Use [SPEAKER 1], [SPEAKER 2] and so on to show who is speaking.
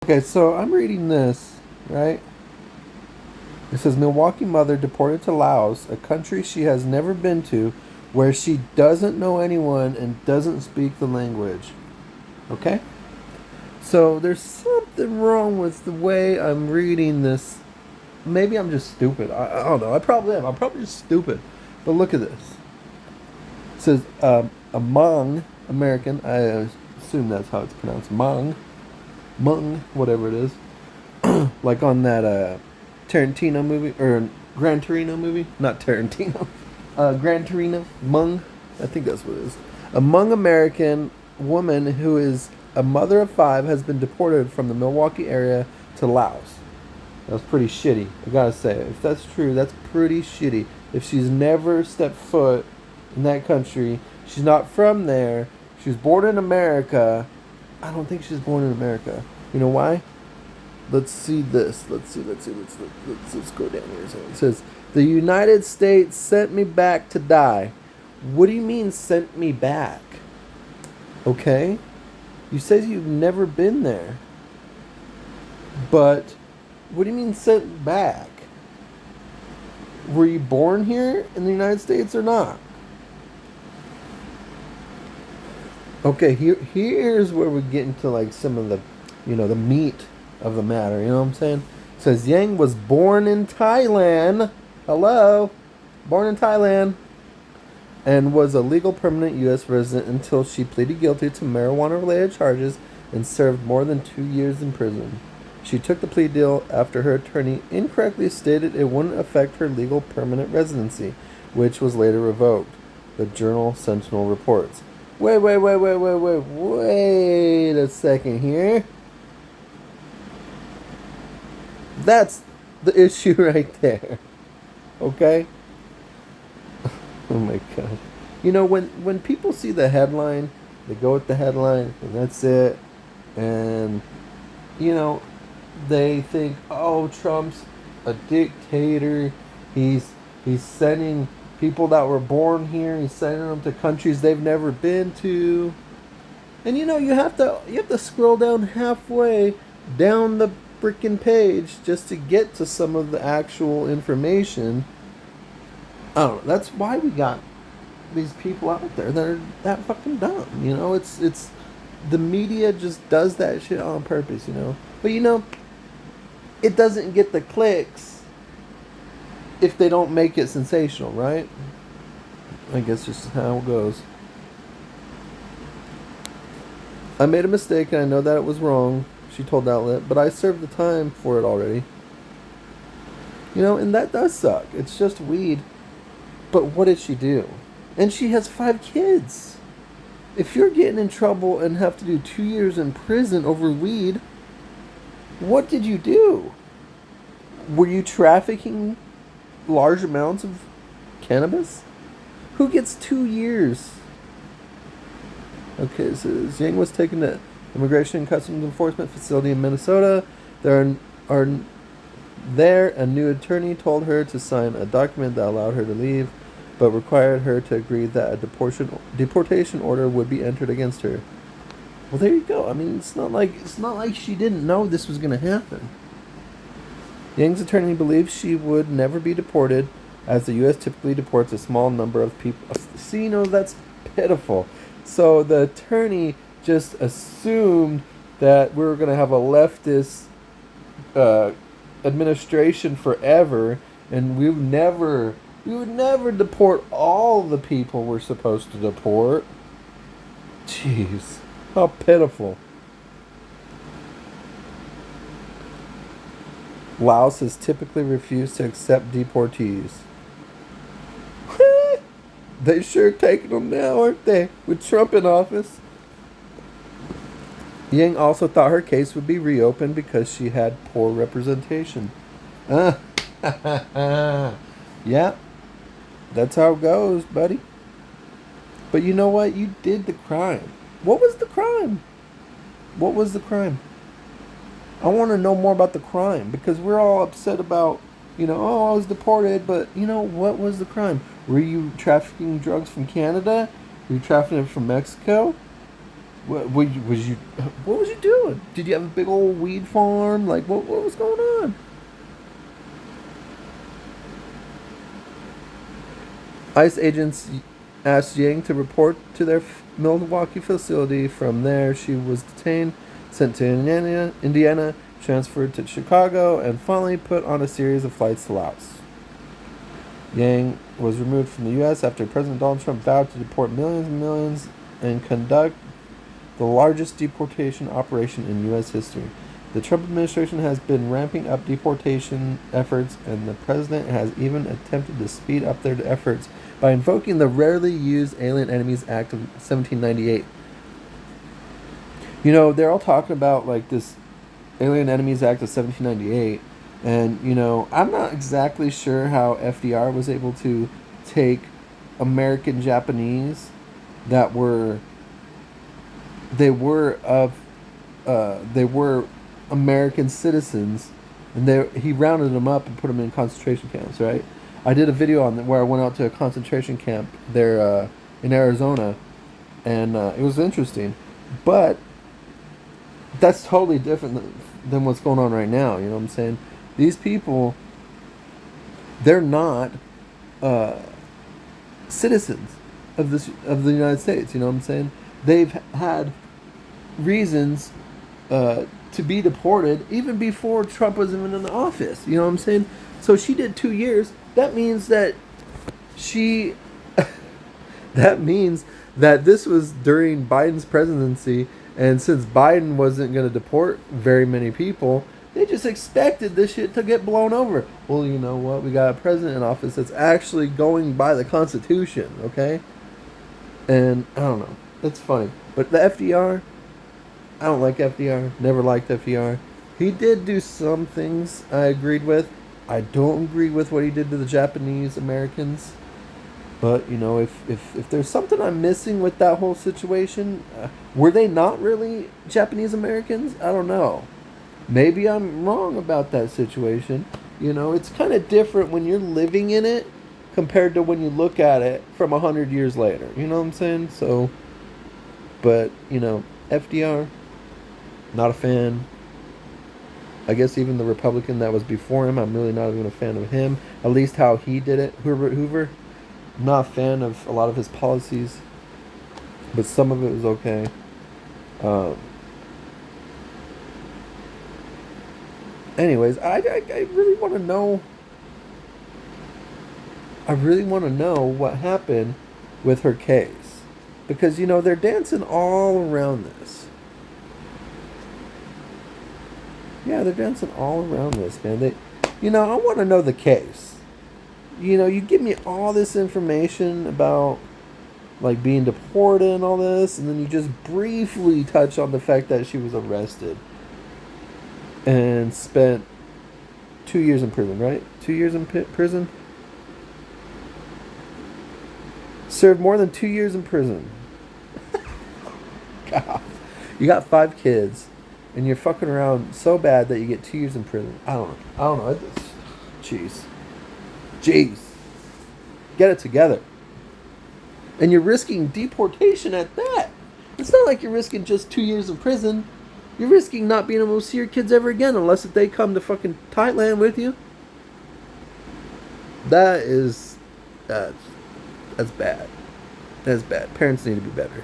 [SPEAKER 1] Okay, so I'm reading this, right? It says Milwaukee mother deported to Laos, a country she has never been to, where she doesn't know anyone and doesn't speak the language. Okay? So there's something wrong with the way I'm reading this. Maybe I'm just stupid. I don't know. I probably am. I'm probably just stupid. But look at this. It says among American. I assume that's how it's pronounced. Mung, whatever it is. Like on that Tarantino movie or Gran Torino movie, not Tarantino. Gran Torino, Mung. I think that's what it is. A Hmong American woman who is a mother of 5 has been deported from the Milwaukee area to Laos. That's pretty shitty. I gotta say, if that's true, that's pretty shitty. If she's never stepped foot in that country, she's not from there. She was born in America. I don't think she's born in America. You know why? Let's see this. Let's go down here. So it says, the United States sent me back to die. What do you mean sent me back? Okay. You said you've never been there. But what do you mean sent back? Were you born here in the United States or not? Okay, here's where we get into like some of the, the meat of the matter. You know what I'm saying? It says Yang was born in Thailand. Hello, born in Thailand, and was a legal permanent U.S. resident until she pleaded guilty to marijuana-related charges and served more than 2 years in prison. She took the plea deal after her attorney incorrectly stated it wouldn't affect her legal permanent residency, which was later revoked. The Journal Sentinel reports. Wait a second here. That's the issue right there. Okay? Oh my god. When people see the headline, they go with the headline and that's it. And they think, oh, Trump's a dictator. He's sending people that were born here, he's sending them to countries they've never been to. And you have to scroll down halfway down the freaking page just to get to some of the actual information. I don't know. That's why we got these people out there that are that fucking dumb. It's the media just does that shit on purpose. But it doesn't get the clicks if they don't make it sensational, right? I guess just how it goes. I made a mistake and I know that it was wrong, she told the outlet, but I served the time for it already. And that does suck. It's just weed. But what did she do? And she has 5 kids. If you're getting in trouble and have to do 2 years in prison over weed, what did you do? Were you trafficking large amounts of cannabis? Who gets 2 years? Okay, so Yang was taken to Immigration and Customs Enforcement facility in Minnesota. A new attorney told her to sign a document that allowed her to leave, but required her to agree that a deportation order would be entered against her. Well, there you go. I mean, it's not like she didn't know this was going to happen. Yang's attorney believes she would never be deported, as the U.S. typically deports a small number of people. See, that's pitiful. So the attorney just assumed that we were going to have a leftist administration forever, and we would never deport all the people we're supposed to deport. Jeez, how pitiful. Laos has typically refused to accept deportees. They sure taking them now, aren't they? With Trump in office. Yang also thought her case would be reopened because she had poor representation. Yeah, that's how it goes, buddy. But you know what? You did the crime. What was the crime? What was the crime? I want to know more about the crime, because we're all upset about, oh, I was deported, but, what was the crime? Were you trafficking drugs from Canada? Were you trafficking it from Mexico? What was you doing? Did you have a big old weed farm? Like, what was going on? ICE agents asked Yang to report to their Milwaukee facility. From there, she was detained, sent to Indiana, transferred to Chicago, and finally put on a series of flights to Laos. Yang was removed from the U.S. after President Donald Trump vowed to deport millions and millions and conduct the largest deportation operation in U.S. history. The Trump administration has been ramping up deportation efforts, and the president has even attempted to speed up their efforts by invoking the rarely used Alien Enemies Act of 1798. You know, they're all talking about like this Alien Enemies Act of 1798, and you know, I'm not exactly sure how FDR was able to take American Japanese that were they were American citizens, and he rounded them up and put them in concentration camps, right? I did a video on where I went out to a concentration camp there in Arizona, and it was interesting, but that's totally different than what's going on right now. You know what I'm saying? These people, they're not citizens of the United States. You know what I'm saying? They've had reasons to be deported even before Trump was even in the office. You know what I'm saying? So she did 2 years. That means that that means that this was during Biden's presidency, and since Biden wasn't going to deport very many people, they just expected this shit to get blown over. Well, you know what? We got a president in office that's actually going by the Constitution, okay? And I don't know. That's funny. But the FDR, I don't like FDR. Never liked FDR. He did do some things I agreed with. I don't agree with what he did to the Japanese Americans. But, you know, if there's something I'm missing with that whole situation, were they not really Japanese Americans? I don't know. Maybe I'm wrong about that situation. You know, it's kind of different when you're living in it compared to when you look at it from 100 years later. You know what I'm saying? So, but, you know, FDR, not a fan. I guess even the Republican that was before him, I'm really not even a fan of him. At least how he did it, Hoover. I'm not a fan of a lot of his policies, but some of it was okay. Anyways, I really want to know. I really want to know what happened with her case, because you know they're dancing all around this. Yeah, they're dancing all around this, man. I want to know the case. You know, you give me all this information about like being deported and all this, and then you just briefly touch on the fact that she was arrested and spent 2 years in prison, right? 2 years in prison? Served more than 2 years in prison. God. You got 5 kids, and you're fucking around so bad that you get 2 years in prison. I don't know. Jeez. Get it together. And you're risking deportation at that. It's not like you're risking just 2 years in prison. You're risking not being able to see your kids ever again unless if they come to fucking Thailand with you. That's bad. That's bad. Parents need to be better.